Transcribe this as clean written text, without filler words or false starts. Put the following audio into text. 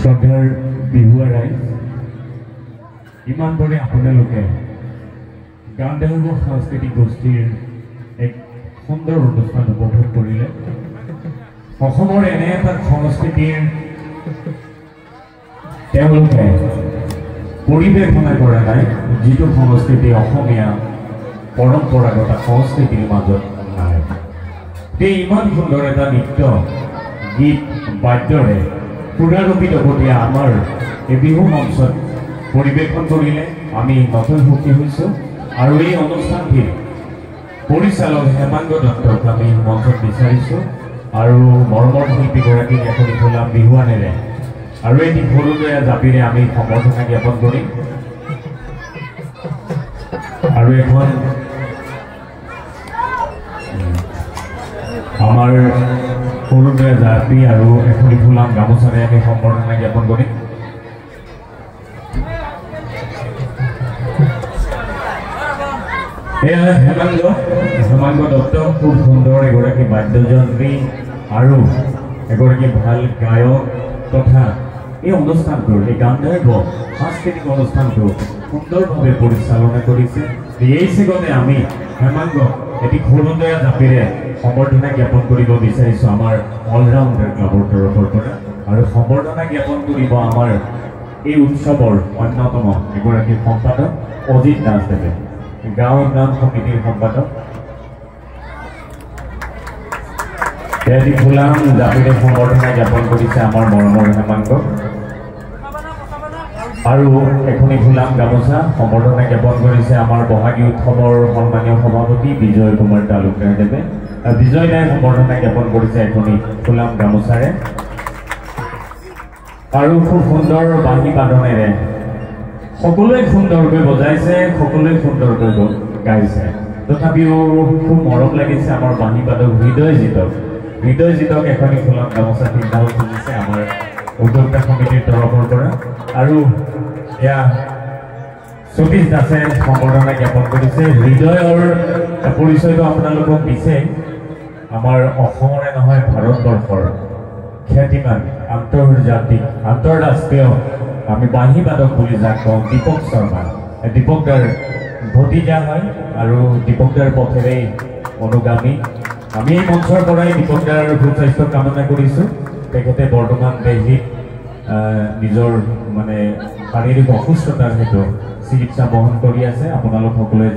শ্ৰদ্ধাৰ বিহুৱা ৰাইজ ইমান দৰে আপোনালোকে গান্ধৰ্ব সাংস্কৃতিক গোষ্ঠীৰ এক সুন্দৰ অনুষ্ঠান উপভোগ কৰিলে অসমৰ এনে এটা সংস্কৃতিৰ তেওঁলোকে পৰিৱেশনা কৰা নাই যিটো সংস্কৃতি অসমীয়া পৰম্পৰাগত সংস্কৃতিৰ মাজত নাই এই ইমান সুন্দৰ এটা নৃত্য গীত বাদ্যৰে পুনৰুজ্জীৱিত কৰি আমাৰ এই বিহু মঞ্চত পৰিৱেশন কৰিলে আমি নতুন সুখী হৈছোঁ আৰু এই অনুষ্ঠানটিৰ পৰিচালক হেমাংগ দত্তক আমি মঞ্চত বিচাৰিছোঁ আৰু মৰমৰ শিল্পীগৰাকীক এখন ফুলাম বিহুৱানেৰে আৰু এটি সৰুদয়া জাপিৰে আমি সম্বৰ্ধনা জ্ঞাপন কৰিম আৰু এখন আমাৰ সৰুদয়া জাপি আৰু এখন ফুলাম গামোচাৰে আমি সম্বৰ্ধনা জ্ঞাপন কৰিম হেমাংগ দত্ত খুব সুন্দৰ এগৰাকী বাদ্যযন্ত্ৰী আৰু এগৰাকী ভাল গায়ক তথা এই অনুষ্ঠানটোৰ এই গান্ধৰ্ব সাংস্কৃতিক অনুষ্ঠানটো সুন্দৰভাৱে পৰিচালনা কৰিছে এই চেগতে আমি হেমাংগ এটি সৰুদয়া জাপিৰে সম্বৰ্ধনা জ্ঞাপন কৰিব বিচাৰিছোঁ আমাৰ অলৰাউণ্ডাৰ ক্লাবৰ তৰফৰ পৰা আৰু সম্বৰ্ধনা জ্ঞাপন কৰিব আমাৰ এই উৎসৱৰ অন্যতম এগৰাকী সম্পাদক অজিত দাসদেৱে গাঁও উন্নয়ন সমিতিৰ সম্পাদক এটি ফুলাম জাপিৰে সম্বৰ্ধনা জ্ঞাপন কৰিছে আমাৰ মৰমৰ হেমাংগ আৰু এখনি ফুলাম গামোচা সম্বৰ্ধনা জ্ঞাপন কৰিছে আমাৰ বহাগী উৎসৱৰ সন্মানীয় সভাপতি বিজয় কুমাৰ তালুকদাৰদেৱে বিজয় দাই সম্বৰ্ধনা জ্ঞাপন কৰিছে এখনি ফুলাম গামোচাৰে আৰু খুব সুন্দৰ বাঁহী বাদনেৰে সকলোৱে সুন্দৰকৈ বজাইছে সকলোৱে সুন্দৰকৈ গাইছে তথাপিও খুব মৰম লাগিছে আমাৰ বাঁহী বাদক হৃদয়জিতক এখনি ফুলাম গামোচা পিন্ধাও খুজিছে আমাৰ উদ্যোক্তা সমিতিৰ তৰফৰ পৰা আৰু এয়া সতীশ দাসে সম্বৰ্ধনা জ্ঞাপন কৰিছে হৃদয়ৰ পৰিচয়টো আপোনালোকক দিছে আমাৰ অসমৰে নহয় ভাৰতবৰ্ষৰ খ্যাতিমান আন্তঃৰাষ্ট্ৰীয় আমি বাঁহী বাদক বুলি যাক কওঁ দীপক শৰ্মা দীপক দাৰ ভতিজা হয় আৰু দীপক দাৰ পথেৰেই অনুগামী আমি এই মঞ্চৰ পৰাই দীপক দাৰ সুস্বাস্থ্য কামনা কৰিছোঁ তেখেতে বৰ্তমান দিল্লীত নিজৰ মানে শাৰীৰিক অসুস্থতাৰ হেতু চিকিৎসা বহন কৰি আছে আপোনালোক সকলোৱে